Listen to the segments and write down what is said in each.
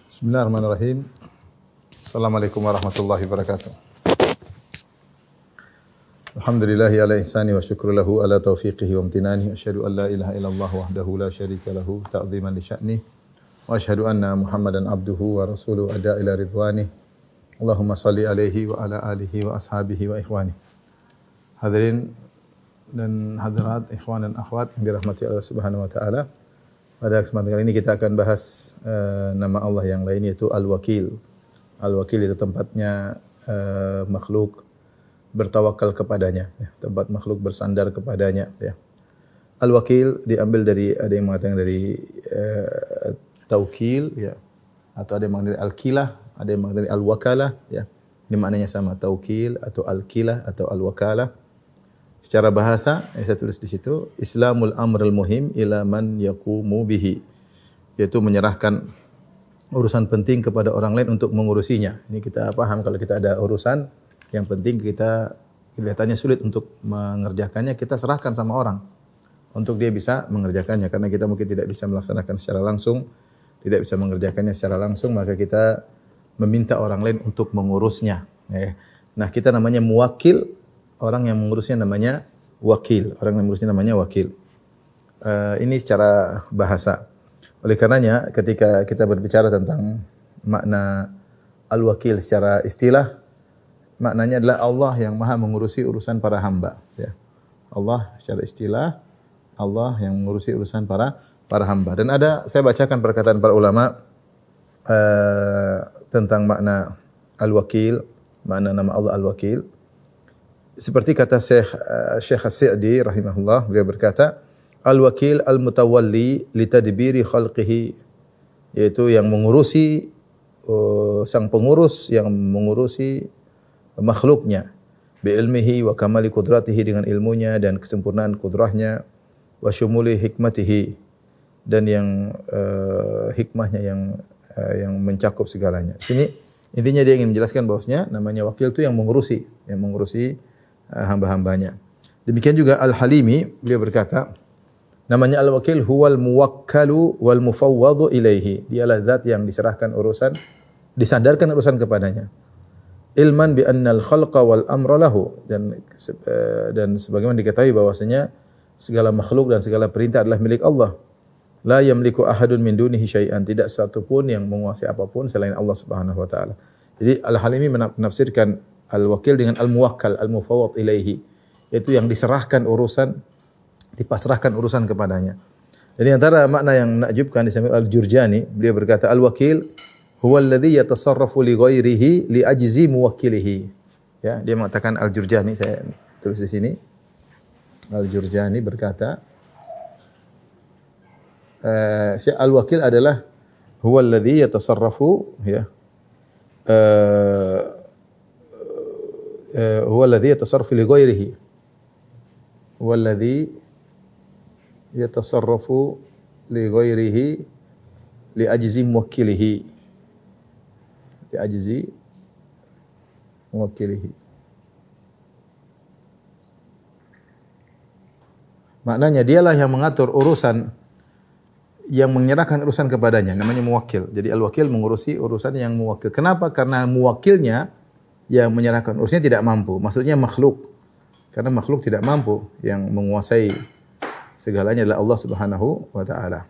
Bismillahirrahmanirrahim. Assalamualaikum warahmatullahi wabarakatuh. Alhamdulillahi ala ihsani wa syukru lahu ala taufiqihi wa amtinani. Asyhadu an la ilaha illallah wahdahu la syarika lahu ta'ziman li sya'ni. Wa asyhadu anna Muhammadan abduhu wa rasuluhu ada ila ridwani. Allahumma salli alaihi wa ala alihi wa ashabihi wa ikhwani. Hadirin dan hadirat, ikhwan dan akhwat yang dirahmati Allah Subhanahu wa taala. Pada kesempatan kali ini kita akan bahas nama Allah yang lain, yaitu Al-Wakil. Al-Wakil itu tempatnya makhluk bertawakal kepadanya, ya. Tempat makhluk bersandar kepadanya, ya. Al-Wakil diambil dari, ada yang mengatakan dari taukil, ya, atau ada yang mengatakan dari al-kilah, ada yang mengatakan dari al-wakalah, ya. Ini maknanya sama, taukil atau al-kilah atau al-wakalah. Secara bahasa, saya tulis di situ, Islamul amrul muhim ila man yaqumu bihi, yaitu menyerahkan urusan penting kepada orang lain untuk mengurusinya. Ini kita paham, kalau kita ada urusan yang penting kita kelihatannya sulit untuk mengerjakannya, kita serahkan sama orang untuk dia bisa mengerjakannya, karena kita mungkin tidak bisa melaksanakan secara langsung, tidak bisa mengerjakannya secara langsung, maka kita meminta orang lain untuk mengurusnya. Nah, kita namanya muwakil. Orang yang mengurusnya namanya wakil. Orang yang mengurusnya namanya wakil. Ini secara bahasa. Oleh karenanya, ketika kita berbicara tentang makna al-wakil secara istilah, maknanya adalah Allah yang maha mengurusi urusan para hamba. Ya. Allah secara istilah, Allah yang mengurusi urusan para hamba. Dan ada, saya bacakan perkataan para ulama tentang makna al-wakil, makna nama Allah al-wakil. Seperti kata Syekh As-Sa'di rahimahullah, beliau berkata, al-wakil al-mutawalli li tadbiri khalqihi, yaitu yang mengurusi, sang pengurus yang mengurusi makhluknya, bi ilmihi wa kamali qudratihi, dengan ilmunya dan kesempurnaan kudrahnya, wa syumuli hikmatihi, dan yang hikmahnya yang mencakup segalanya. Sini intinya dia ingin menjelaskan bahwasanya namanya wakil itu yang mengurusi hamba-hambanya. Demikian juga Al-Halimi, beliau berkata, namanya Al-Wakil huwal muwakkalu wal mufawwadhu ilaihi. Dialah zat yang diserahkan urusan, disandarkan urusan kepadanya. Ilman bi annal khalqa wal amra lahu, dan sebagaimana diketahui bahwasanya segala makhluk dan segala perintah adalah milik Allah. La yamliku ahadun min dunihi syai'an, tidak satu pun yang menguasai apapun selain Allah Subhanahu wa taala. Jadi Al-Halimi menafsirkan al-wakil dengan al-muwakkal, al-mufawwad ilaihi, yaitu yang diserahkan urusan, dipasrahkan urusan kepadanya. Jadi antara makna yang menakjubkan disampaikan Al-Jurjani, beliau berkata al-wakil huwa alladhi yatasarrafu li ghairihi li ajzi muwakkilihi. Ya, dia mengatakan Al-Jurjani, saya tulis di sini. Al-Jurjani berkata, al-wakil adalah huwa alladhi yatasarrafu, ya, huwa alladhi yatasarrafu li ghairihi, huwa alladhi yatasarrafu li ghairihi li ajzi muwakkilihi, li ajzi muwakkilihi. Maknanya dialah yang mengatur urusan, yang menyerahkan urusan kepadanya, namanya muwakil. Jadi al-wakil mengurusi urusan yang muwakil. Kenapa? Karena muwakilnya yang menyerahkan urusannya tidak mampu. Maksudnya makhluk. Karena makhluk tidak mampu, yang menguasai segalanya adalah Allah Subhanahu wa taala.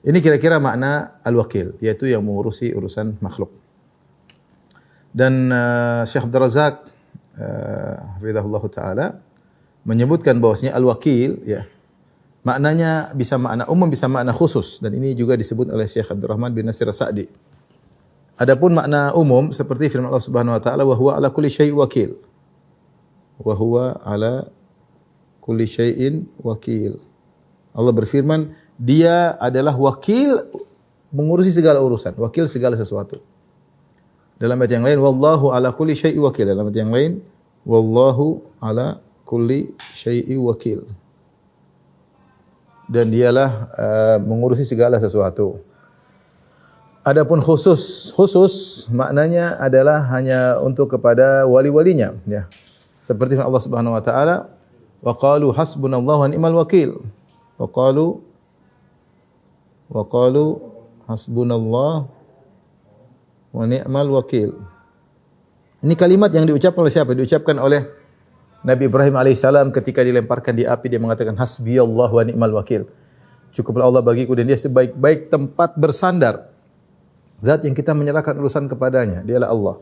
Ini kira-kira makna al-wakil, yaitu yang mengurusi urusan makhluk. Dan Syekh Abdul Razak hafizahullah taala menyebutkan bahwasanya al-wakil, ya, maknanya bisa makna umum, bisa makna khusus, dan ini juga disebut oleh Syekh Abdurrahman bin Nasir As-Sa'di. Adapun makna umum seperti firman Allah Subhanahu wa taala, wa huwa ala kulli syai'in wakil. Wa huwa ala kulli syai'in wakil. Allah berfirman, dia adalah wakil mengurusi segala urusan, wakil segala sesuatu. Dalam ayat yang lain, wallahu ala kulli syai'in wakil. Dalam ayat yang lain, wallahu ala kulli syai'in wakil. Dan dialah mengurusi segala sesuatu. Adapun khusus maknanya adalah hanya untuk kepada wali-walinya, ya. Seperti Allah Subhanahu wa taala, wa qalu hasbunallahu wa ni'mal wakil. Wa qalu hasbunallahu wa ni'mal wakil. Ini kalimat yang diucapkan oleh siapa? Diucapkan oleh Nabi Ibrahim alaihissalam ketika dilemparkan di api, dia mengatakan hasbiyallah wa ni'mal wakil. Cukuplah Allah bagiku dan dia sebaik-baik tempat bersandar. Zat yang kita menyerahkan urusan kepadanya, dialah Allah.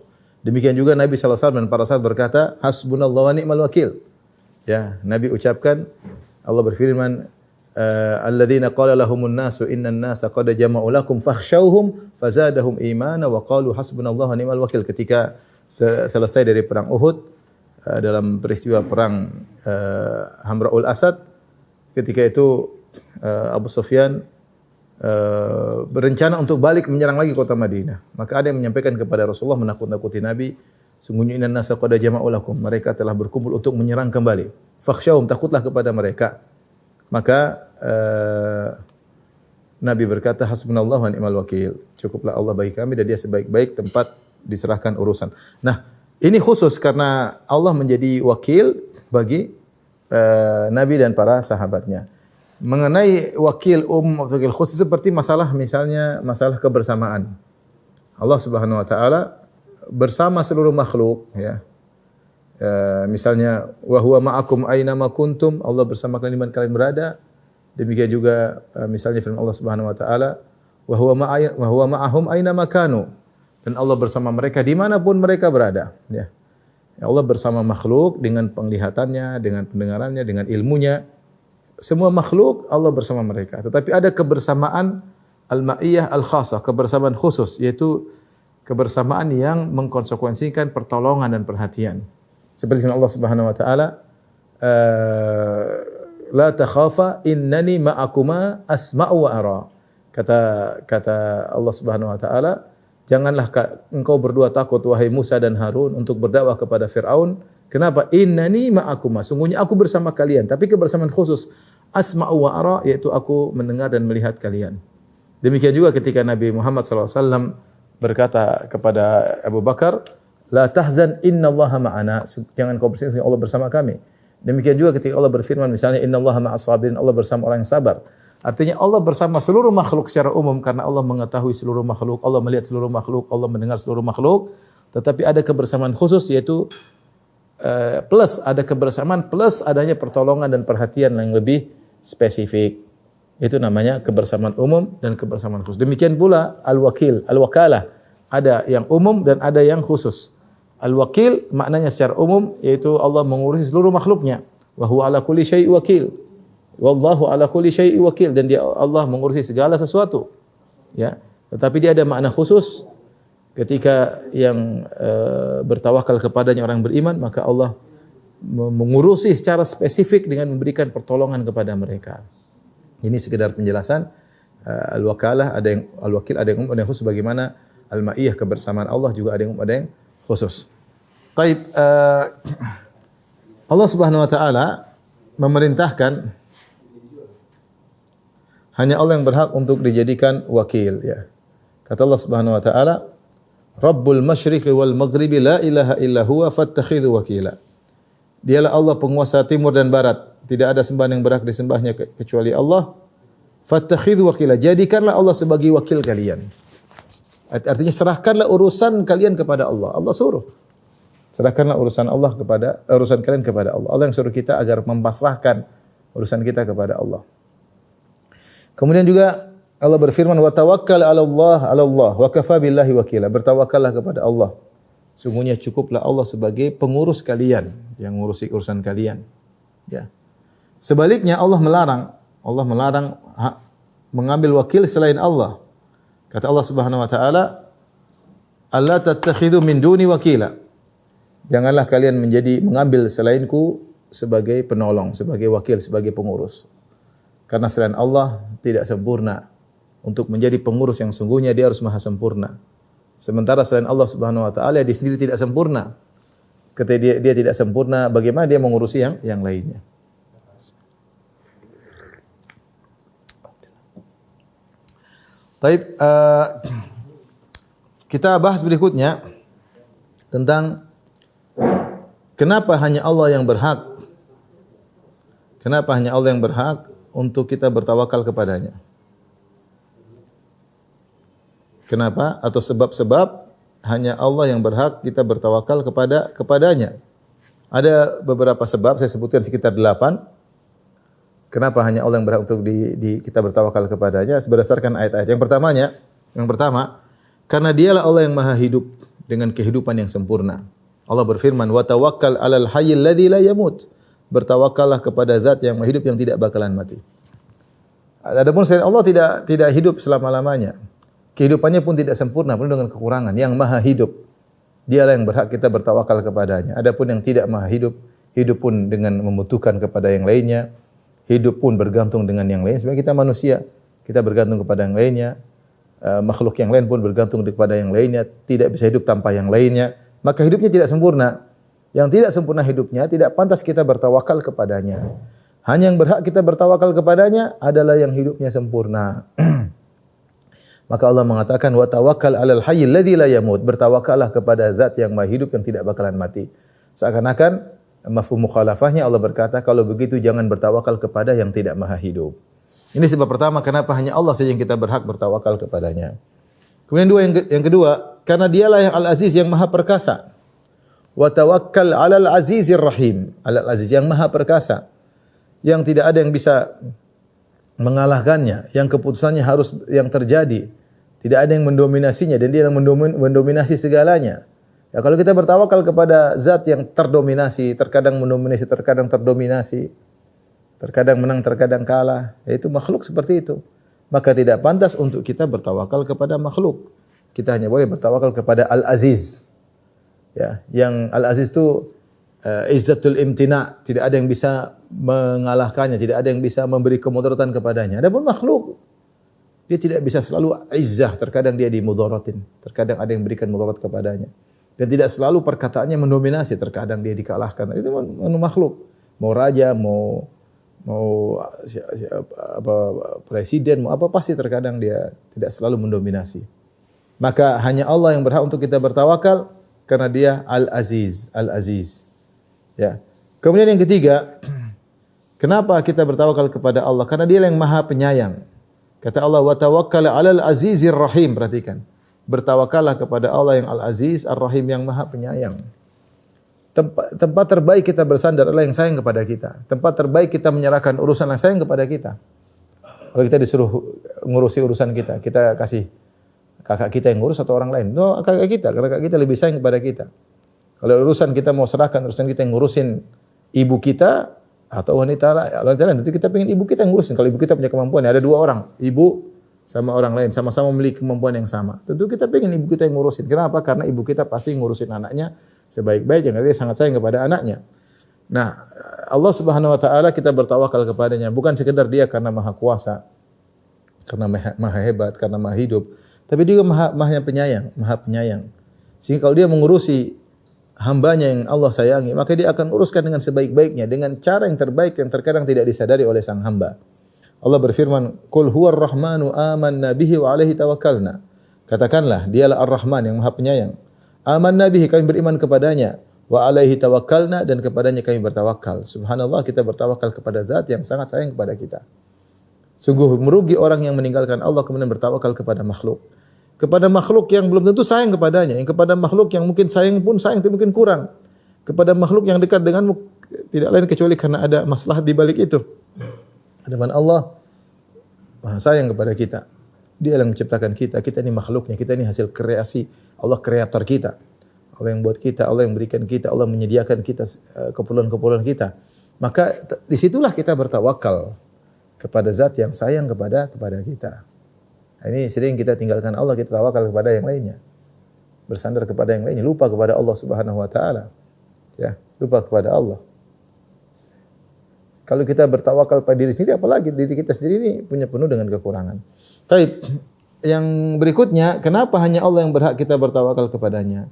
Demikian juga Nabi SAW dan para sahabat berkata, hasbunallah wa ni'mal wakil. Ya, Nabi ucapkan, Allah berfirman, alladzina qala lahumun nasu innan nasa qad jama'u lakum fakhshawhum fazadahum imana wa qalu hasbunallah wa ni'mal wakil. Ketika selesai dari perang Uhud, dalam peristiwa perang Hamra'ul Asad, ketika itu Abu Sufyan berencana untuk balik menyerang lagi kota Madinah. Maka ada yang menyampaikan kepada Rasulullah, menakut-nakuti Nabi, sungguhnya innan nasa qad jama'u lakum, mereka telah berkumpul untuk menyerang kembali. Fakhshawhum, takutlah kepada mereka. Maka Nabi berkata hasbunallah wa ni'mal wakil. Cukuplah Allah bagi kami dan dia sebaik-baik tempat diserahkan urusan. Nah, ini khusus karena Allah menjadi wakil bagi Nabi dan para sahabatnya. Mengenai wakil wakil khusus seperti masalah misalnya masalah kebersamaan. Allah Subhanahu wa taala bersama seluruh makhluk, ya. Misalnya wa huwa ma'akum aina ma kuntum, Allah bersama kalian di mana kalian berada. Demikian juga misalnya firman Allah Subhanahu wa taala wa huwa ma'ahum aina ma kanu, dan Allah bersama mereka dimanapun mereka berada, ya. Allah bersama makhluk dengan penglihatannya, dengan pendengarannya, dengan ilmunya. Semua makhluk Allah bersama mereka. Tetapi ada kebersamaan al-ma'iyah al-khasah, kebersamaan khusus, yaitu kebersamaan yang mengkonsekuensikan pertolongan dan perhatian. Seperti firman Allah Subhanahu wa taala, la takhafa innani ma'akuma asma'u wa ara. Kata Allah Subhanahu wa taala, janganlah engkau berdua takut wahai Musa dan Harun untuk berdakwah kepada Firaun. Kenapa? Innani ma'akuma, sungguhnya aku bersama kalian. Tapi kebersamaan khusus asma'u wa ara, yaitu aku mendengar dan melihat kalian. Demikian juga ketika Nabi Muhammad SAW berkata kepada Abu Bakar, la tahzan innallaha ma'ana, jangan kau bersedih, Allah bersama kami. Demikian juga ketika Allah berfirman misalnya innallaha ma'as sabirin, Allah bersama orang yang sabar. Artinya Allah bersama seluruh makhluk secara umum karena Allah mengetahui seluruh makhluk, Allah melihat seluruh makhluk, Allah mendengar seluruh makhluk. Tetapi ada kebersamaan khusus, yaitu plus ada kebersamaan plus adanya pertolongan dan perhatian yang lebih spesifik. Itu namanya kebersamaan umum dan kebersamaan khusus. Demikian pula al-wakil, al-wakalah. Ada yang umum dan ada yang khusus. Al-wakil maknanya secara umum yaitu Allah mengurusi seluruh makhluknya. Wa huwa ala kulli syai'in wakil. Wallahu ala kulli syai'in wakil, dan dia Allah mengurusi segala sesuatu. Ya. Tetapi dia ada makna khusus. Ketika yang bertawakal kepadanya orang beriman, maka Allah mengurusi secara spesifik dengan memberikan pertolongan kepada mereka. Ini sekedar penjelasan al-wakalah, ada yang al-wakil, ada yang umum, ada yang khusus. Bagaimana al-ma'iyah, kebersamaan Allah juga ada yang umum, ada yang khusus. Taib, Allah Subhanahu wa taala memerintahkan hanya Allah yang berhak untuk dijadikan wakil, ya. Kata Allah Subhanahu wa taala, Rabbul masyriqi wal maghribi la ilaha illa huwa fattakhidhu wakila. Dialah Allah penguasa timur dan barat, tidak ada sembahan yang berhak disembahnya kecuali Allah. Fattakhidhu wakila, jadikanlah Allah sebagai wakil kalian. Artinya serahkanlah urusan kalian kepada Allah. Allah suruh. Serahkanlah urusan kalian kepada Allah. Allah yang suruh kita agar mempasrahkan urusan kita kepada Allah. Kemudian juga Allah berfirman, wa tawakkal 'ala Allah wa kafa billahi wakila. Bertawakallah kepada Allah. Sungguhnya cukuplah Allah sebagai pengurus kalian, yang mengurusi urusan kalian. Ya. Sebaliknya Allah melarang mengambil wakil selain Allah. Kata Allah Subhanahu wa taala, "Alla tattakhidhu min duni wakila." Janganlah kalian mengambil selainku sebagai penolong, sebagai wakil, sebagai pengurus. Karena selain Allah tidak sempurna. Untuk menjadi pengurus yang sungguhnya dia harus maha sempurna. Sementara selain Allah Subhanahu wa taala dia sendiri tidak sempurna. Ketika dia tidak sempurna, bagaimana dia mengurusi yang lainnya? Baik, kita bahas berikutnya tentang kenapa hanya Allah yang berhak? Kenapa hanya Allah yang berhak untuk kita bertawakal kepadanya? Kenapa? Atau sebab-sebab hanya Allah yang berhak kita bertawakal kepadanya. Ada beberapa sebab, saya sebutkan sekitar 8. Kenapa hanya Allah yang berhak untuk kita bertawakal kepadanya? Berdasarkan ayat-ayat. Yang pertama, karena dialah Allah yang maha hidup dengan kehidupan yang sempurna. Allah berfirman, "Wa tawakkal 'alal hayyil ladzi la yamut." Bertawakallah kepada zat yang maha hidup yang tidak bakalan mati. Adapun selain Allah tidak hidup selama-lamanya. Kehidupannya pun tidak sempurna, penuh dengan kekurangan. Yang maha hidup, dialah yang berhak kita bertawakal kepadanya. Adapun yang tidak maha hidup, hidup pun dengan membutuhkan kepada yang lainnya, hidup pun bergantung dengan yang lain. Sebenarnya kita manusia, kita bergantung kepada yang lainnya. Makhluk yang lain pun bergantung kepada yang lainnya, tidak bisa hidup tanpa yang lainnya. Maka hidupnya tidak sempurna. Yang tidak sempurna hidupnya tidak pantas kita bertawakal kepadanya. Hanya yang berhak kita bertawakal kepadanya adalah yang hidupnya sempurna. Maka Allah mengatakan, "Wa tawakkal 'alal hayyil ladzi la yamut." Bertawakallah kepada zat yang maha hidup yang tidak bakalan mati. Seakan-akan mafhum mukhalafahnya Allah berkata, kalau begitu jangan bertawakal kepada yang tidak maha hidup. Ini sebab pertama kenapa hanya Allah saja yang kita berhak bertawakal kepadanya. Kemudian yang kedua, karena dialah yang Al-Aziz yang maha perkasa. Wa tawakkal 'alal azizir rahim. Al-Aziz yang maha perkasa, yang tidak ada yang bisa mengalahkannya, yang keputusannya harus yang terjadi. Tidak ada yang mendominasinya dan dia yang mendominasi segalanya. Ya, kalau kita bertawakal kepada zat yang terdominasi, terkadang mendominasi, terkadang terdominasi, terkadang menang, terkadang kalah, yaitu makhluk seperti itu. Maka tidak pantas untuk kita bertawakal kepada makhluk. Kita hanya boleh bertawakal kepada Al-Aziz. Ya, yang Al-Aziz itu izzatul imtina, tidak ada yang bisa mengalahkannya, tidak ada yang bisa memberi kemudaratan kepadanya. Adapun makhluk, dia tidak bisa selalu izzah, terkadang dia dimudaratin, terkadang ada yang berikan mudarat kepadanya. Dan tidak selalu perkataannya mendominasi, terkadang dia dikalahkan. Itu makhluk. Mau raja, mau presiden, mau apa, pasti terkadang dia tidak selalu mendominasi. Maka hanya Allah yang berhak untuk kita bertawakal karena dia Al-Aziz, Al-Aziz. Ya. Kemudian yang ketiga, kenapa kita bertawakal kepada Allah? Karena dia yang Maha Penyayang. Kata Allah, "Wa tawakkal 'alal azizir rahim." Perhatikan. Bertawakallah kepada Allah yang Al-Aziz, Ar-Rahim yang Maha Penyayang. Tempat terbaik kita bersandar adalah yang sayang kepada kita. Tempat terbaik kita menyerahkan urusan yang sayang kepada kita. Kalau kita disuruh ngurusi urusan kita, kita kasih kakak kita yang ngurus atau orang lain? No, kakak kita, karena kakak kita lebih sayang kepada kita. Kalau urusan kita mau serahkan, urusan kita yang ngurusin ibu kita atau wanita lain, tentu kita pengen ibu kita yang ngurusin. Kalau ibu kita punya kemampuan, ada 2 orang, ibu sama orang lain, sama-sama memiliki kemampuan yang sama. Tentu kita pengen ibu kita yang ngurusin. Kenapa? Karena ibu kita pasti ngurusin anaknya sebaik-baiknya, karena dia sangat sayang kepada anaknya. Nah, Allah Subhanahu wa taala kita bertawakal kepadanya bukan sekedar dia karena maha kuasa, karena maha hebat, karena maha hidup, tapi dia maha penyayang. Sehingga kalau dia mengurusi hambanya yang Allah sayangi, maka dia akan uruskan dengan sebaik-baiknya, dengan cara yang terbaik yang terkadang tidak disadari oleh sang hamba. Allah berfirman, "Qul huwar rahmanu amanna bihi wa alaihi tawakkalna." Katakanlah, dialah Ar-Rahman yang Maha Penyayang. Amanna bihi, kami beriman kepadanya, wa alaihi tawakkalna, dan kepadanya kami bertawakal. Subhanallah, kita bertawakal kepada zat yang sangat sayang kepada kita. Sungguh merugi orang yang meninggalkan Allah kemudian bertawakal kepada makhluk. Kepada makhluk yang belum tentu sayang kepadanya, yang kepada makhluk yang mungkin sayang pun sayang tapi mungkin kurang. Kepada makhluk yang dekat denganmu tidak lain kecuali karena ada maslahat di balik itu. Adapun Allah Maha sayang kepada kita. Dia yang menciptakan kita. Kita ini makhluknya, kita ini hasil kreasi Allah, kreator kita. Allah yang buat kita, Allah yang berikan kita, Allah menyediakan kita keperluan-keperluan kita. Maka disitulah kita bertawakal kepada zat yang sayang kepada kita. Ini sering kita tinggalkan Allah, kita tawakal kepada yang lainnya. Bersandar kepada yang lainnya, lupa kepada Allah Subhanahu wa taala. Ya, lupa kepada Allah. Kalau kita bertawakal pada diri sendiri, apalagi diri kita sendiri ini punya penuh dengan kekurangan. Baik, yang berikutnya, kenapa hanya Allah yang berhak kita bertawakal kepadanya?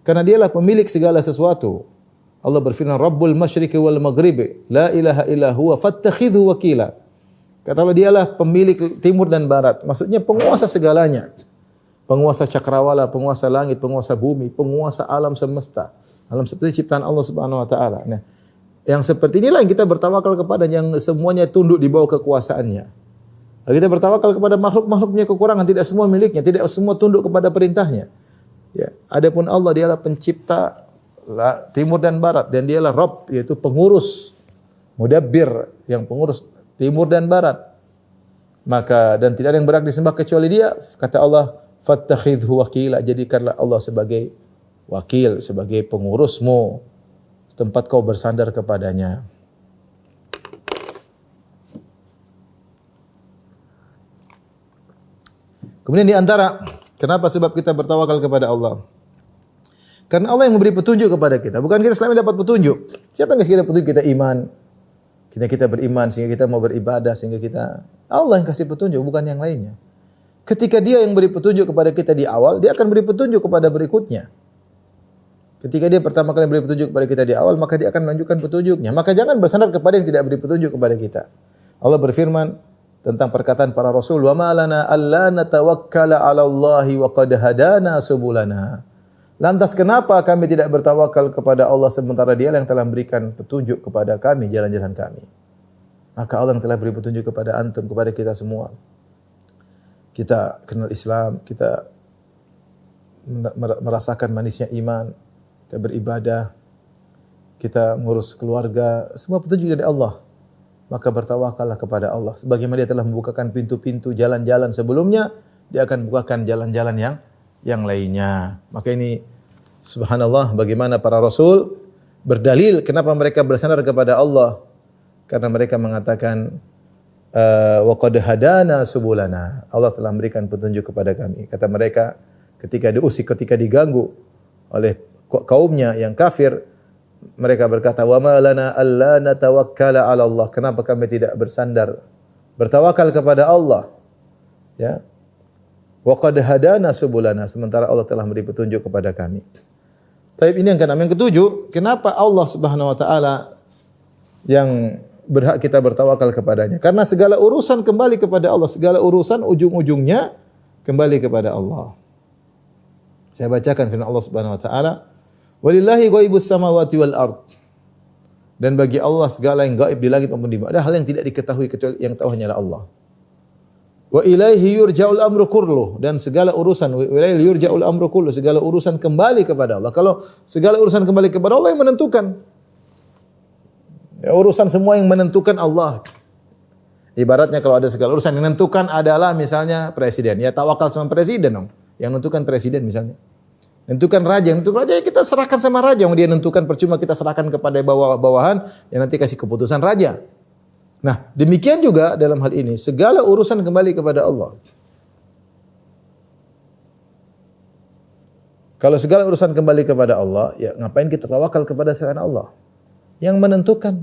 Karena dialah pemilik segala sesuatu. Allah berfirman, Rabbul masyriqi wal maghribi, la ilaha illa huwa fattakhidhu wakila. Kata Allah, dialah pemilik timur dan barat. Maksudnya penguasa segalanya. Penguasa cakrawala, penguasa langit, penguasa bumi, penguasa alam semesta. Alam seperti ciptaan Allah Subhanahu wa taala. Nah, yang seperti inilah yang kita bertawakal kepada, yang semuanya tunduk di bawah kekuasaannya. Kalau kita bertawakal kepada makhluk punya kekurangan, tidak semua miliknya, tidak semua tunduk kepada perintahnya. Ya, adapun Allah dialah pencipta timur dan barat dan dialah Rabb, yaitu pengurus, mudabbir, yang pengurus timur dan barat. Maka dan tidak ada yang berhak disembah kecuali Dia. Kata Allah, fattakhidhu wakila, jadikanlah Allah sebagai wakil, sebagai pengurusmu, tempat kau bersandar kepadanya. Kemudian di antara kenapa sebab kita bertawakal kepada Allah? Karena Allah yang memberi petunjuk kepada kita. Bukan kita selama ini dapat petunjuk. Siapa yang kasih kita petunjuk? Kita iman. Kita beriman sehingga kita mau beribadah, sehingga kita Allah yang kasih petunjuk, bukan yang lainnya. Ketika Dia yang beri petunjuk kepada kita di awal, Dia akan beri petunjuk kepada berikutnya. Ketika Dia pertama kali beri petunjuk kepada kita di awal, maka Dia akan menunjukkan petunjuknya. Maka jangan bersandar kepada yang tidak beri petunjuk kepada kita. Allah berfirman tentang perkataan para rasul, wa ma lana alla natawakkala 'ala Allahi wa qad hadana subulana. Lantas kenapa kami tidak bertawakal kepada Allah sementara Dia yang telah memberikan petunjuk kepada kami jalan-jalan kami? Maka Allah yang telah beri petunjuk kepada antum, kepada kita semua. Kita kenal Islam, kita merasakan manisnya iman, kita beribadah, kita ngurus keluarga, semua petunjuk dari Allah. Maka bertawakallah kepada Allah. Sebagaimana Dia telah membukakan pintu-pintu jalan-jalan sebelumnya, Dia akan bukakan jalan-jalan yang lainnya. Maka ini subhanallah bagaimana para rasul berdalil kenapa mereka bersandar kepada Allah. Karena mereka mengatakan wa qad hadana subulana. Allah telah memberikan petunjuk kepada kami. Kata mereka ketika diusik, ketika diganggu oleh kaumnya yang kafir, mereka berkata, "Wa ma lana alla natawakkala 'ala Allah." Kenapa kami tidak bersandar bertawakal kepada Allah? Ya. Wa qad hadana subulana, sementara Allah telah memberi petunjuk kepada kami. Taib ini yang keenam. Yang ketujuh, kenapa Allah Subhanahu wa taala yang berhak kita bertawakal kepadanya? Karena segala urusan kembali kepada Allah, segala urusan ujung-ujungnya kembali kepada Allah. Saya bacakan firman Allah Subhanahu wa taala, "Walillahi ghaibus samawati wal ard." Dan bagi Allah segala yang gaib di langit maupun di bumi. Ada hal yang tidak diketahui kecuali yang tahu hanyalah Allah. Wa ilaihi yurja'ul amru kulluh, dan segala urusan wa ilaihi yurja'ul amru kulluh, segala urusan kembali kepada Allah. Kalau segala urusan kembali kepada Allah yang menentukan. Ya, urusan semua yang menentukan Allah. Ibaratnya kalau ada segala urusan yang menentukan adalah misalnya presiden, ya tawakal sama presiden dong. Yang menentukan presiden misalnya. Menentukan raja, ya kita serahkan sama raja. Yang dia menentukan, percuma kita serahkan kepada bawahan yang nanti kasih keputusan raja. Nah, demikian juga dalam hal ini, segala urusan kembali kepada Allah. Kalau segala urusan kembali kepada Allah, ya ngapain kita tawakal kepada selain Allah? Yang menentukan,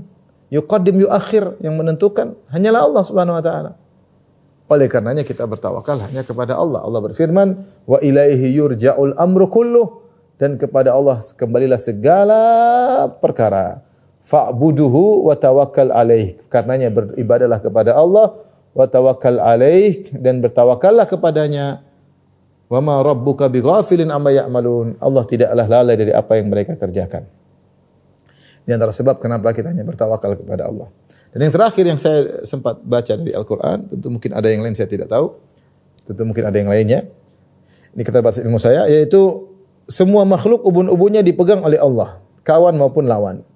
yuqaddim yuakhir, yang menentukan hanyalah Allah Subhanahu wa taala. Oleh karenanya kita bertawakal hanya kepada Allah. Allah berfirman, "Wa ilaihi yurja'ul amru kulluh," dan kepada Allah kembalilah segala perkara. Fa'buduhu wa tawakkal alaih. Karenanya beribadahlah kepada Allah, wa tawakkal alaih, dan bertawakallah kepadanya. Wa ma rabbuka bighafilin amma ya'malun. Allah tidaklah lalai dari apa yang mereka kerjakan. Di antara sebab kenapa kita hanya bertawakal kepada Allah. Dan yang terakhir yang saya sempat baca dari Al-Quran, tentu mungkin ada yang lain saya tidak tahu, tentu mungkin ada yang lainnya. Ini keterbatasan ilmu saya, yaitu semua makhluk ubun-ubunnya dipegang oleh Allah, kawan maupun lawan.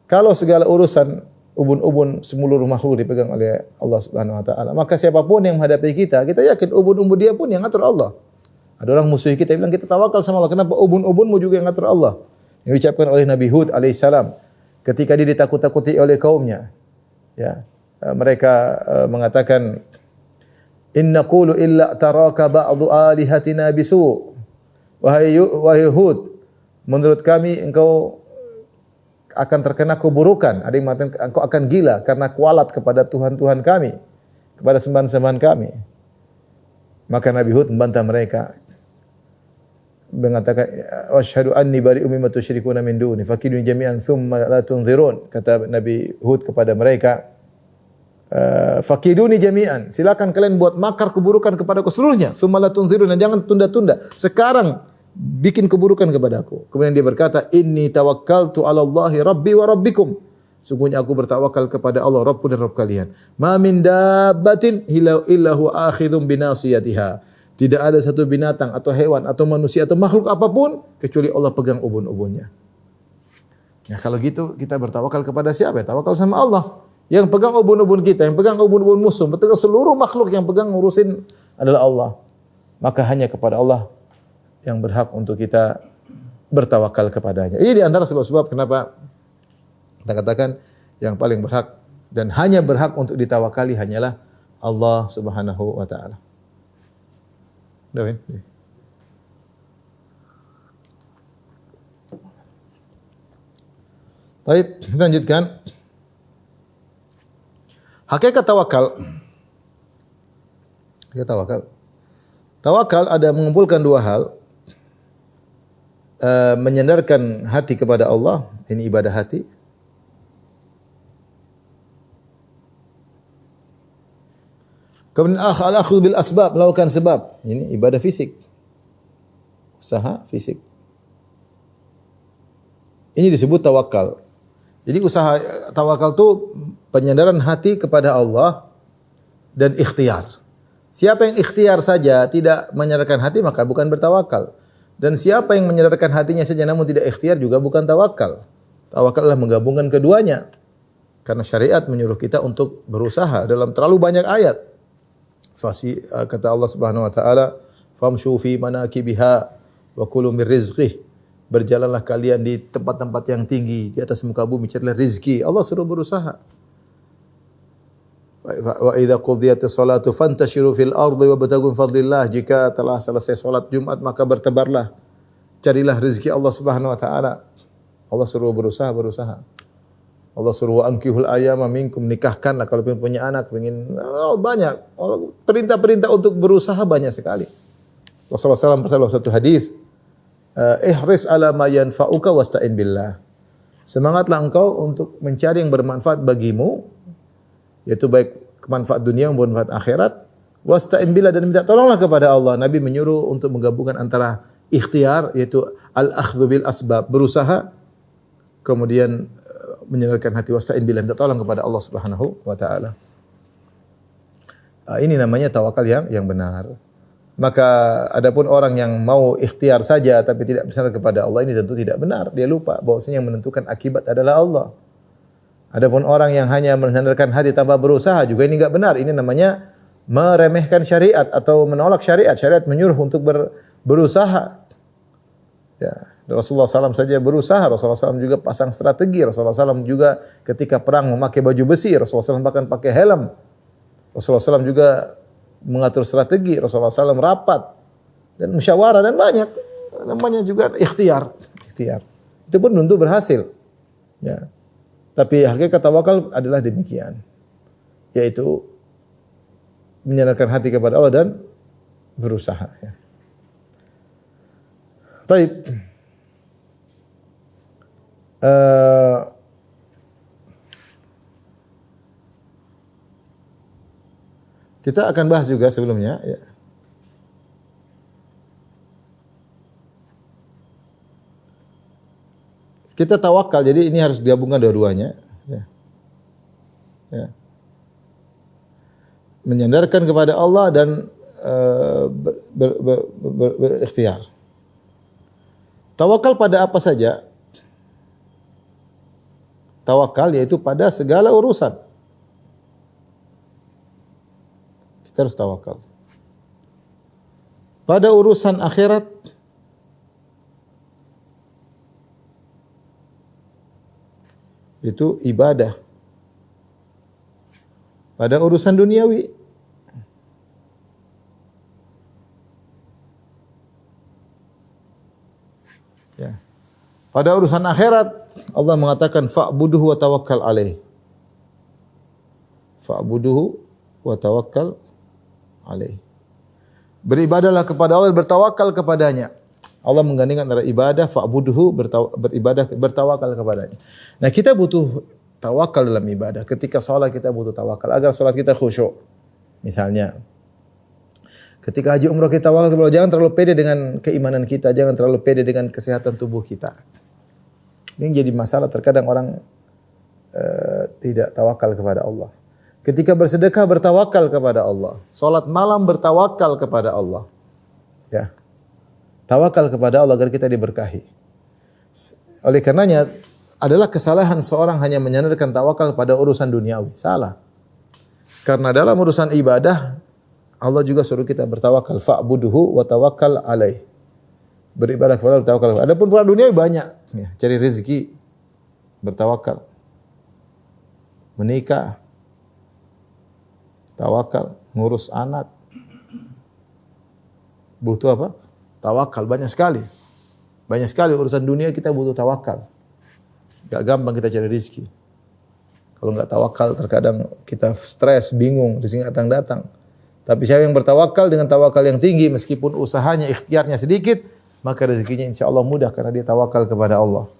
Kalau segala urusan ubun-ubun seluruh makhluk dipegang oleh Allah Subhanahu wa taala, maka siapapun yang menghadapi kita, kita yakin ubun-ubun dia pun yang ngatur Allah. Ada orang musuh kita bilang kita tawakal sama Allah, kenapa ubun-ubunmu juga yang ngatur Allah? Yang diucapkan oleh Nabi Hud alaihissalam ketika dia ditakut-takuti oleh kaumnya. Ya, mereka mengatakan, "In naqulu illa taraka ba'du alihatina bisu." Wahai Hud, menurut kami engkau akan terkena keburukan. Ada yang mengatakan engkau akan gila karena kualat kepada Tuhan-Tuhan kami, kepada sembahan-sembahan kami. Maka Nabi Hud membantah mereka, mengatakan, "Asyhadu anni bari'um mimma tusyrikuna min duni, fakiduni jami'an tsumma la tunzirun." Kata Nabi Hud kepada mereka, "Fakiduni jami'an, silakan kalian buat makar keburukan kepadaku seluruhnya, tsumma la tunzirun, dan jangan tunda-tunda. Sekarang bikin keburukan kepadaku." Kemudian dia berkata, "Inni tawakkaltu 'ala Allahi rabbi wa rabbikum." Sungguhnya aku bertawakal kepada Allah, Rabbku dan Rabb kalian. "Ma min dabbatin illa huwa akhidhum binasiyatiha." Tidak ada satu binatang atau hewan atau manusia atau makhluk apapun kecuali Allah pegang ubun-ubunnya. Ya kalau gitu kita bertawakal kepada siapa? Ya, tawakal sama Allah. Yang pegang ubun-ubun kita, yang pegang ubun-ubun musuh, pegang seluruh makhluk yang pegang ngurusin adalah Allah. Maka hanya kepada Allah yang berhak untuk kita bertawakal kepadanya. Ini di antara sebab-sebab kenapa kita katakan yang paling berhak dan hanya berhak untuk ditawakali hanyalah Allah Subhanahu wa taala. Dawin. Baik, kita lanjutkan. Hakikat tawakal. Hakikat tawakal. Tawakal ada mengumpulkan dua hal. Menyandarkan hati kepada Allah, ini ibadah hati. Kemudian al-akhdhu bil asbab, melakukan sebab. Ini ibadah fisik. Usaha fisik. Ini disebut tawakal. Jadi usaha tawakal itu penyandaran hati kepada Allah dan ikhtiar. Siapa yang ikhtiar saja tidak menyandarkan hati maka bukan bertawakal. Dan siapa yang menyandarkan hatinya saja namun tidak ikhtiar juga bukan tawakal. Tawakal adalah menggabungkan keduanya. Karena syariat menyuruh kita untuk berusaha dalam terlalu banyak ayat. Kata Allah Subhanahu wa taala, "Famshu fi manakibiha wa kulu mir rizqih." Berjalanlah kalian di tempat-tempat yang tinggi di atas muka bumi, carilah rezeki. Allah suruh berusaha. Wa idza qudiyatis salatu fantashiru fil ardi wabtaghu min fadlillah. Jika telah selesai salat Jumat maka bertebarlah. Carilah rezeki Allah Subhanahu wa taala. Allah suruh berusaha. Allah suruh ankihul ayama minkum, nikahkanlah kalau punya anak, ingin banyak. Perintah-perintah untuk berusaha banyak sekali. Rasulullah SAW bersabda satu hadis, ihris ala ma yanfa'uka wasta'in billah. Semangatlah engkau untuk mencari yang bermanfaat bagimu, yaitu baik manfaat dunia maupun manfaat akhirat. Wasta'in billah, dan minta tolonglah kepada Allah. Nabi menyuruh untuk menggabungkan antara ikhtiar, yaitu al-akhdhu bil asbab, berusaha, kemudian menyandarkan hati, wasta'in billah, minta tolong kepada Allah Subhanahu wa taala. Ini namanya tawakal yang benar. Maka adapun orang yang mau ikhtiar saja tapi tidak bersandar kepada Allah, ini tentu tidak benar. Dia lupa bahwasanya yang menentukan akibat adalah Allah. Adapun orang yang hanya mensandarkan hati tanpa berusaha juga ini enggak benar. Ini namanya meremehkan syariat atau menolak syariat. Syariat menyuruh untuk berusaha. Ya, Rasulullah SAW saja berusaha. Rasulullah SAW juga pasang strategi. Rasulullah SAW juga ketika perang memakai baju besi. Rasulullah SAW bahkan pakai helm. Rasulullah SAW juga mengatur strategi. Rasulullah SAW rapat dan musyawarah dan banyak. Namanya juga ikhtiar. Itu pun tentu berhasil. Ya. Tapi hakikat tawakal adalah demikian. Yaitu menyandarkan hati kepada Allah dan berusaha. Ya. Taib. Kita akan bahas juga sebelumnya. Ya. Kita tawakal, jadi ini harus digabungkan dua-duanya. Ya. Ya. Menyandarkan kepada Allah dan berikhtiar. Tawakal pada apa saja? Tawakal yaitu pada segala urusan. Kita harus tawakal. Pada urusan akhirat, itu ibadah. Pada urusan duniawi, ya. Pada urusan akhirat, Allah mengatakan fa'buduhu wa tawakkal alaih. Fa'buduhu wa tawakkal alaih. Beribadahlah kepada Allah, bertawakal kepadanya. Allah menggandingkan antara ibadah, fa'buduhu, beribadah, bertawakal kepadanya. Nah, kita butuh tawakal dalam ibadah. Ketika sholat kita butuh tawakal agar sholat kita khusyuk. Misalnya, ketika haji umrah kita tawakal kepada Allah, jangan terlalu pede dengan keimanan kita, jangan terlalu pede dengan kesehatan tubuh kita. Ini jadi masalah, terkadang orang tidak tawakal kepada Allah. Ketika bersedekah bertawakal kepada Allah. Salat malam bertawakal kepada Allah. Ya. Tawakal kepada Allah agar kita diberkahi. Oleh karenanya adalah kesalahan seorang hanya menyandarkan tawakal pada urusan duniawi. Salah. Karena dalam urusan ibadah Allah juga suruh kita bertawakal, fa'buduhu wa tawakkal alaih. Beribadah kepada Allah, bertawakal. Adapun perkara duniawi banyak, ya, cari rezeki, bertawakal. Menikah, tawakal, ngurus anak. Butuh apa? Tawakal, banyak sekali. Banyak sekali urusan dunia kita butuh tawakal. Gak gampang kita cari rezeki. Kalau enggak tawakal terkadang kita stres, bingung, rezeki datang. Tapi siapa yang bertawakal dengan tawakal yang tinggi meskipun usahanya, ikhtiarnya sedikit, maka rezekinya insya Allah mudah karena dia tawakal kepada Allah.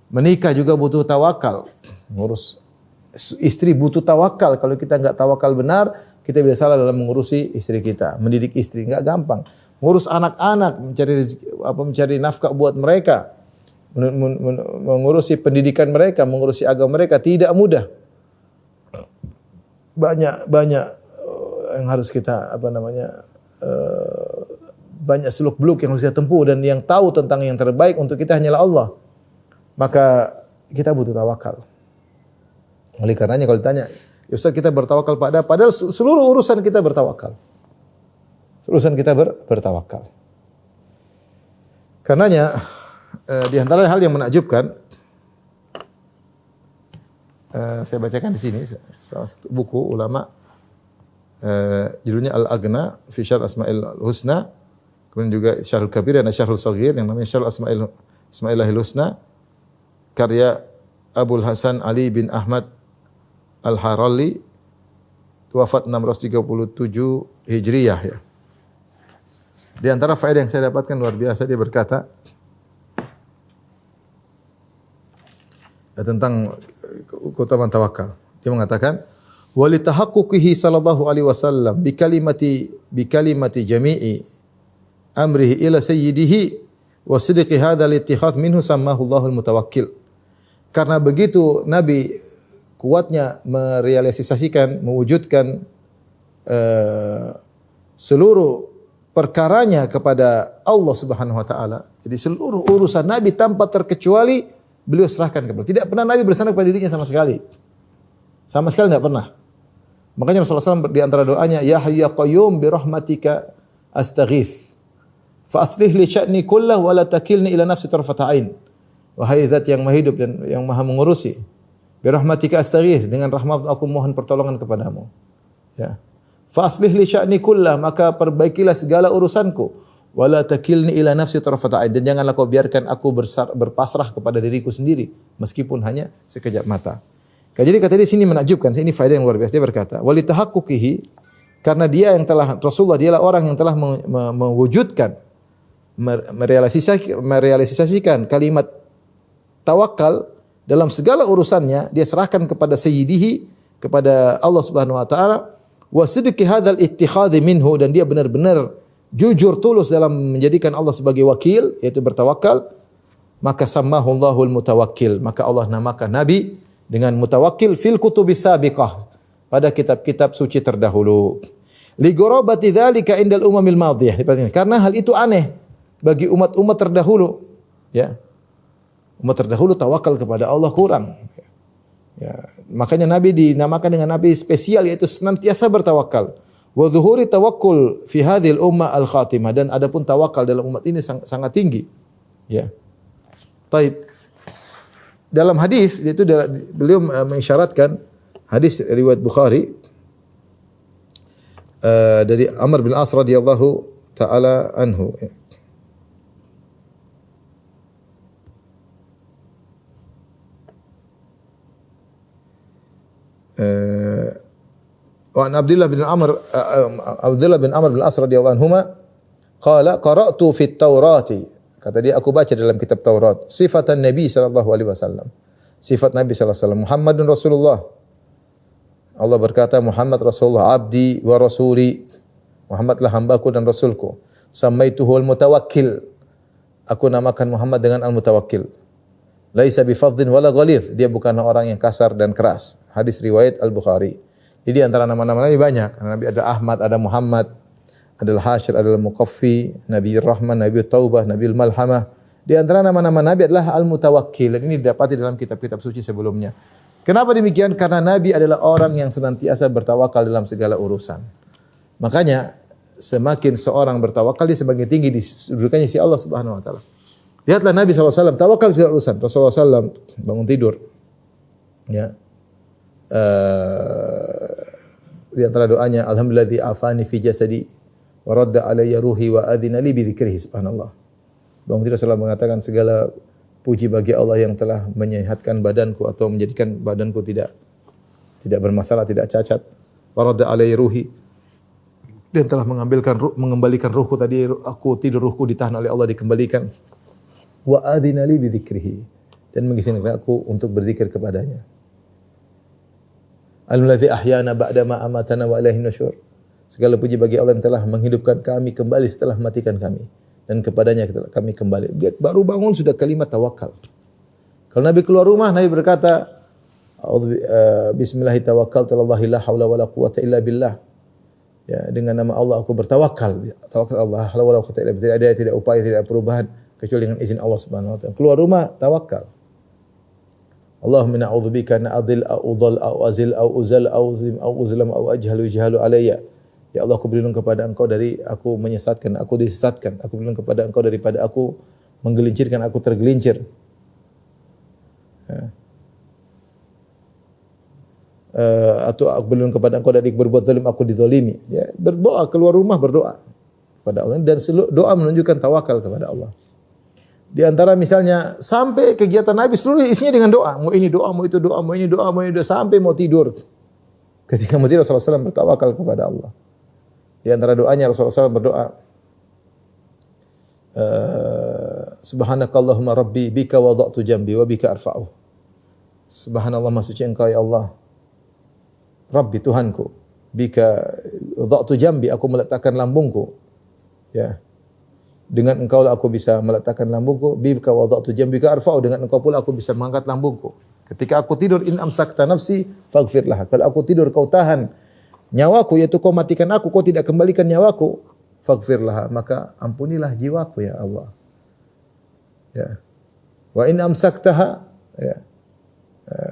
Menikah juga butuh tawakal. Ngurus istri butuh tawakal. Kalau kita enggak tawakal benar, kita biasalah dalam mengurusi istri kita, mendidik istri enggak gampang. Ngurus anak-anak, mencari nafkah buat mereka, mengurusi pendidikan mereka, mengurusi agama mereka tidak mudah. Banyak yang harus kita banyak seluk-beluk yang harus kita tempuh dan yang tahu tentang yang terbaik untuk kita hanyalah Allah. Maka kita butuh tawakal. Oleh karenanya kalau ditanya, ya Ustaz kita bertawakal padahal seluruh urusan kita bertawakal. Urusan kita bertawakal. Karenanya di antara hal yang menakjubkan saya bacakan di sini salah satu buku ulama judulnya Al-Aghna fi Syarh Asma'il Husna, kemudian juga Syarhul Kabir dan Syarhul Shaghir yang namanya Syarh Asma'illahil Husna karya Abul Hasan Ali bin Ahmad Al-Harali, wafat 637 Hijriyah ya. Di antara faedah yang saya dapatkan luar biasa, dia berkata tentang keutamaan tawakal. Dia mengatakan walitahaqquqihi sallallahu alaihi wasallam bi kalimati jami'i amrihi ila sayyidihi wa sidqi hadzal ittikhadh minhu sammahu Allahul mutawakkil. Karena begitu Nabi kuatnya merealisasikan, mewujudkan seluruh perkaranya kepada Allah Subhanahu wa taala. Jadi seluruh urusan Nabi tanpa terkecuali beliau serahkan kepada Allah. Tidak pernah Nabi bersandar pada dirinya sama sekali. Sama sekali tidak pernah. Makanya Rasulullah SAW di antara doanya, Ya Hayyu Ya Qayyum bi rahmatika astaghits. Fa aslih li sya'ni kullahu wa la takilni ila nafsi tarfata ain. Wahai zat yang maha hidup dan yang maha mengurusi, bi rahmatika astaghits, dengan rahmat aku mohon pertolongan kepadamu. Ya. Fa aslih li sya'ni kullahu, maka perbaikilah segala urusanku. Wa la takilni ila nafsi tarfata ain, dan janganlah kau biarkan aku berpasrah kepada diriku sendiri meskipun hanya sekejap mata. Jadi kata dia sini menakjubkan, ini faedah yang luar biasa. Dia berkata, walitahaqquqihi, karena dia yang telah Rasulullah dialah orang yang telah mewujudkan merealisasikan kalimat tawakal dalam segala urusannya, dia serahkan kepada sayyidihi, kepada Allah Subhanahu wa taala, wa sidqi hadzal ittikhadh minhu, dan dia benar-benar jujur tulus dalam menjadikan Allah sebagai wakil, yaitu bertawakal, maka sammahu Allahul mutawakkil, maka Allah namakan Nabi dengan mutawakkil fil kutubis sabiqah, pada kitab-kitab suci terdahulu. Li ghurabati dzalika indal umamil madhiyah. Karena hal itu aneh bagi umat-umat terdahulu, ya. Umat terdahulu tawakal kepada Allah kurang. Ya, makanya Nabi dinamakan dengan Nabi spesial, yaitu senantiasa bertawakal. Wa dhuhuri tawakkul fi hadhil ummah al-khatimah, dan adapun tawakal dalam umat ini sangat tinggi. Ya. Taib. Dalam hadis itu beliau mengisyaratkan hadis riwayat Bukhari dari Amr bin As radhiyallahu taala anhu. Wa an Abdullah bin Amr bin As radhiyallahu anhuma qala qara'tu fit Taurati. Kata dia, aku baca dalam kitab Taurat sifatan Nabi sallallahu alaihi wasallam. Sifat Nabi sallallahu alaihi wasallam, Muhammadun Rasulullah. Allah berkata, Muhammad Rasulullah, abdi wa rasuli. Muhammadlah hambaku dan rasulku. Samaituhu al-mutawakkil. Aku namakan Muhammad dengan al-mutawakkil. Laisa bi fadhin wala ghalidh. Dia bukanlah orang yang kasar dan keras. Hadis riwayat Al-Bukhari. Jadi antara nama-nama Nabi banyak. Nabi ada Ahmad, ada Muhammad, adalah Hasyir, adalah Muqaffi, Nabi Rahman, Nabi Taubah, Nabi Malhamah. Di antara nama-nama Nabi adalah Al-Mutawakkil. Dan ini didapati dalam kitab-kitab suci sebelumnya. Kenapa demikian? Karena Nabi adalah orang yang senantiasa bertawakal dalam segala urusan. Makanya semakin seorang bertawakal, dia semakin tinggi didudukannya si Allah Subhanahu wa taala. Lihatlah Nabi SAW, tawakal segala urusan. Rasulullah SAW bangun tidur. Ya. Di antara doanya, Alhamdulilladzi afani fi jasadi wa radda alayya ruhi wa adina li bi dzikrihi, subhanallah. Bangun tidur Rasulullah mengatakan segala puji bagi Allah yang telah menyehatkan badanku atau menjadikan badanku tidak bermasalah, tidak cacat. Wa radda alayya ruhi, dan telah mengembalikan ruhku tadi, aku tidur, ruhku ditahan oleh Allah, dikembalikan. Wa adina li bi dzikrihi, dan mengizinkan aku untuk berzikir kepadanya. Alladzi ahyana ba'da ma amatana wa ilaihin nusyur. Segala puji bagi Allah yang telah menghidupkan kami kembali setelah matikan kami, dan kepadanya kami kembali. Dia baru bangun sudah kalimat tawakal. Kalau Nabi keluar rumah, Nabi berkata, bismillah tawakkaltu 'alallahi la haula wala quwwata illa billah. Ya, dengan nama Allah aku bertawakal. Tawakal Allah, la wala quwwata illa billah. Tidak upaya, tidak perubahan kecuali dengan izin Allah Subhanahu wa taala. Keluar rumah tawakal. Allahumma na'udzubika an adil au udhal au azil au uzal au zim au uzlam au ajhalu alayya. Ya Allah, aku berlindung kepada Engkau dari aku menyesatkan, aku disesatkan. Aku berlindung kepada Engkau daripada aku menggelincirkan, aku tergelincir. Atau aku berlindung kepada Engkau dari berbuat zalim, aku dizalimi. Ya, berdoa, keluar rumah berdoa kepada Allah, dan doa menunjukkan tawakal kepada Allah. Di antara misalnya sampai kegiatan Nabi seluruh isinya dengan doa. Mau ini doa, mau itu doa, mau ini doa, mau ini doa, sampai mau tidur. Ketika mau tidur Rasulullah SAW bertawakal kepada Allah. Di antara doanya Rasulullah SAW berdoa, Subhanakallahumma rabbi bika wada'tu jambi wa bika arfa'uh. Subhanallah, maha suci Engkau ya Allah. Rabbi, Tuhanku. Bika wada'tu jambi, aku meletakkan lambungku. Ya. Dengan Engkau lah aku bisa meletakkan lambungku. Bika wada'tu jambi bika arfa'uh, dengan Engkau pula aku bisa mengangkat lambungku. Ketika aku tidur, in amsakta nafsi faghfir laha. Kalau aku tidur kau tahan nyawaku, yaitu kau matikan aku, kau tidak kembalikan nyawaku, faghfir laha, maka ampunilah jiwaku ya Allah. Ya. Wa in amsaktaha, ya.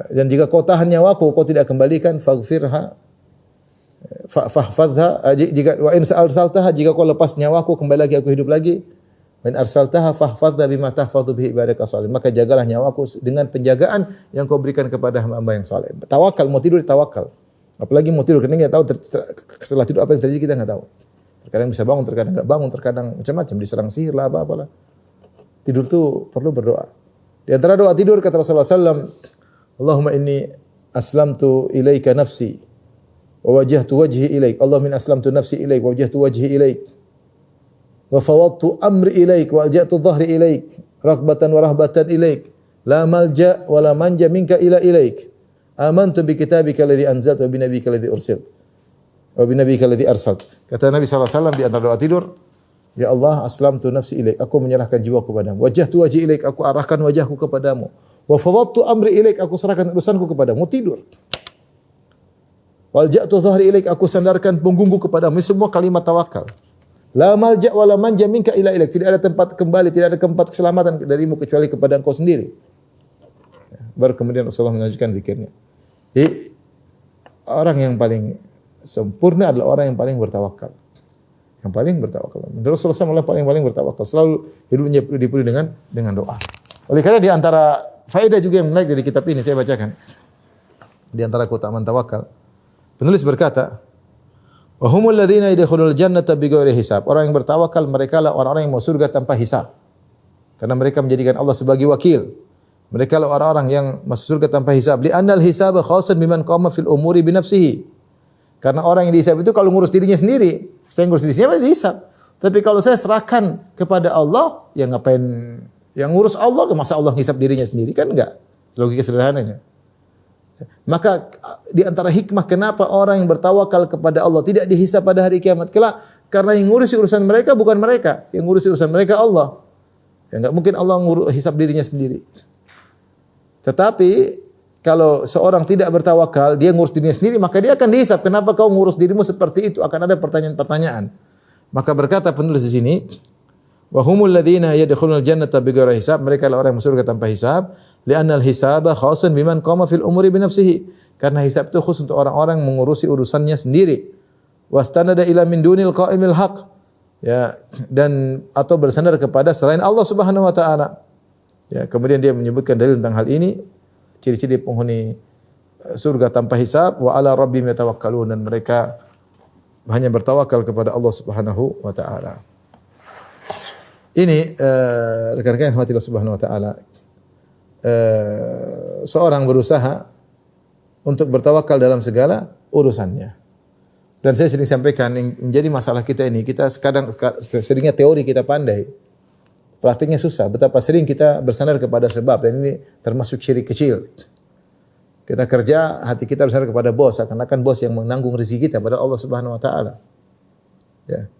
Dan jika kau tahan nyawaku, kau tidak kembalikan, faghfirha, fahfadha. Jika wa in arsaltaha, jika kau lepas nyawaku, kembali lagi aku hidup lagi. Wa in arsaltaha fahfadha bima tahfadhu bihi ibadaka salih. Maka jagalah nyawaku dengan penjagaan yang kau berikan kepada hamba yang saleh. Tawakal, mau tidur tawakal. Apalagi mau tidur, karena enggak tahu setelah tidur apa yang terjadi, kita enggak tahu. Terkadang bisa bangun, terkadang enggak bangun, terkadang macam-macam, diserang sihir lah, apa-apalah. Tidur tuh perlu berdoa. Di antara doa tidur kata Rasulullah SAW, Allahumma inni aslamtu ilaika nafsi wa wajjahtu wajhi ilaik. Allahumma inni aslamtu nafsi ilaik wa wajjahtu wajhi ilaik wa fawadtu amri ilaik wa alja'tu dhahri ilaik raghbatan wa rahbatan ilaik la malja wa la manja minka ila ilaik. Amantu bi kitabika alladhi anzalta wa bi nabiyyika alladhi ursilta wa bi nabiyyika alladhi arsalta. Kata Nabi sallallahu alaihi wasallam di antara doa tidur, ya Allah, aslamtu nafsi ilaik, aku menyerahkan jiwaku kepadamu. Wajjahtu wajhi ilaik, aku arahkan wajahku kepadamu. Wa fawwadtu amri ilaik, aku serahkan urusanku kepadamu. Tidur. Wal ja'tu dhahri ilaik, aku sandarkan punggungku kepadamu. Ini semua kalimat tawakal. La malja wa la manja minka ila ilaik, tidak ada tempat kembali, tidak ada tempat keselamatan darimu kecuali kepada Engkau sendiri. Baru kemudian Rasulullah mengajukan zikirnya. Jadi orang yang paling sempurna adalah orang yang paling bertawakal. Yang paling bertawakal. Rasulullah SAW paling bertawakal. Selalu hidupnya dipenuhi dengan doa. Oleh karena di antara faedah juga yang menarik dari kitab ini, saya bacakan. Di antara keutamaan tawakal. Penulis berkata, wa humul ladzina yadkhulul jannata bighairi hisab. Orang yang bertawakal, mereka lah orang-orang yang mau surga tanpa hisab. Karena mereka menjadikan Allah sebagai wakil. Mereka lah orang-orang yang masuk surga tanpa hisab. Li'annal hisaba khasun biman qama fil umuri bi nafsihi. Karena orang yang dihisab itu kalau ngurus dirinya sendiri, saya ngurus dirinya sendiri dihisab. Tapi kalau saya serahkan kepada Allah, ya ngapain yang ngurus Allah, masa Allah ngisab dirinya sendiri, kan enggak. Logika sederhananya. Maka di antara hikmah kenapa orang yang bertawakal kepada Allah tidak dihisab pada hari kiamat kelak, karena yang ngurusi urusan mereka bukan mereka, yang ngurusi urusan mereka Allah. Ya enggak mungkin Allah hisab dirinya sendiri. Tetapi kalau seorang tidak bertawakal, dia ngurus dirinya sendiri, maka dia akan dihisab. Kenapa kau ngurus dirimu seperti itu? Akan ada pertanyaan-pertanyaan. Maka berkata penulis di sini, wa humul ladzina yadkhulunal jannata bighairi hisab, mereka adalah orang yang masuk surga tanpa hisab, li'anna al-hisaba khasun biman qama fil umuri bi nafsihi, karena hisab itu khusus untuk orang-orang mengurusi urusannya sendiri. Wastanada ila min dunil qa'imil haq, ya, dan atau bersandar kepada selain Allah Subhanahu wa taala. Ya, kemudian dia menyebutkan dalil tentang hal ini, ciri-ciri penghuni surga tanpa hisab, wa ala rabbihim yatawakkalun, dan mereka hanya bertawakal kepada Allah Subhanahu wa taala. Ini rekan-rekan yang Allah Subhanahu wa taala, seorang berusaha untuk bertawakal dalam segala urusannya. Dan saya sering sampaikan yang menjadi masalah kita ini, kita seringnya teori kita pandai, praktiknya susah. Betapa sering kita bersandar kepada sebab, dan ini termasuk syirik kecil. Kita kerja, hati kita bersandar kepada bos, seakan-akan bos yang menanggung rezeki kita, padahal Allah Subhanahu wa taala. Ya.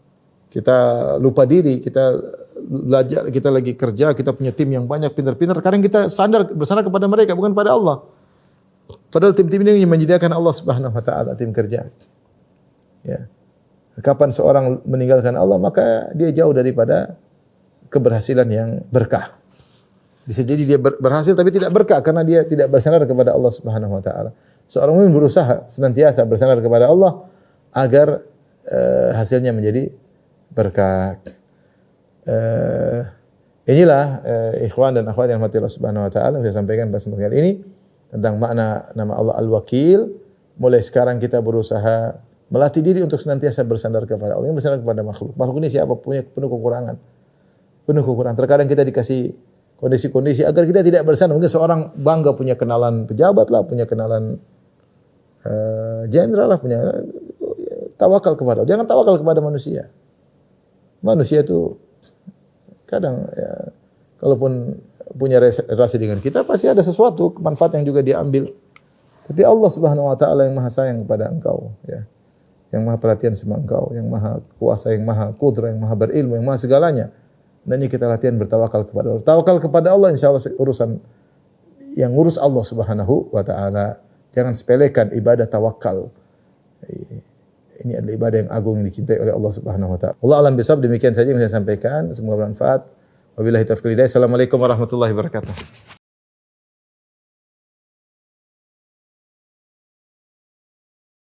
Kita lupa diri, kita belajar, kita lagi kerja, kita punya tim yang banyak pintar-pintar, kadang kita bersandar kepada mereka bukan pada Allah. Padahal tim-tim ini yang menyediakan Allah Subhanahu wa taala, tim kerja. Ya. Kapan seorang meninggalkan Allah, maka dia jauh daripada keberhasilan yang berkah. Bisa jadi dia berhasil tapi tidak berkah karena dia tidak bersandar kepada Allah Subhanahu wa taala. Seorang mukmin berusaha senantiasa bersandar kepada Allah agar hasilnya menjadi berkah. Inilah ikhwan dan akhwat yang dirahmati Allah Subhanahu wa taala, saya sampaikan pada kesempatan kali ini tentang makna nama Allah Al-Wakil. Mulai sekarang kita berusaha melatih diri untuk senantiasa bersandar kepada Allah, yang bersandar kepada makhluk. Makhluk ini siapa? Punya penuh kekurangan. Penuh kekurangan. Terkadang kita dikasih kondisi-kondisi agar kita tidak bersandar. Mungkin seorang bangga punya kenalan pejabat lah, punya kenalan jenderal lah, punya tawakal kepada Allah. Jangan tawakal kepada manusia. Manusia itu kadang ya, kalaupun punya relasi dengan kita pasti ada sesuatu manfaat yang juga dia ambil. Tapi Allah Subhanahu wa taala yang Maha sayang kepada engkau, ya. Yang Maha perhatian sama engkau, yang Maha kuasa, yang Maha qudra, yang Maha berilmu, yang Maha segalanya. Dan ini kita latihan bertawakal kepada Allah. Tawakal kepada Allah, insyaallah urusan yang ngurus Allah Subhanahu wa taala. Jangan sepelekan ibadah tawakal. Ini adalah ibadah yang agung yang dicintai oleh Allah Subhanahu wa taala. Allah alam bisawab, demikian saja yang saya sampaikan, semoga bermanfaat. Wabillahi taufiq wal hidayah. Assalamualaikum warahmatullahi wabarakatuh.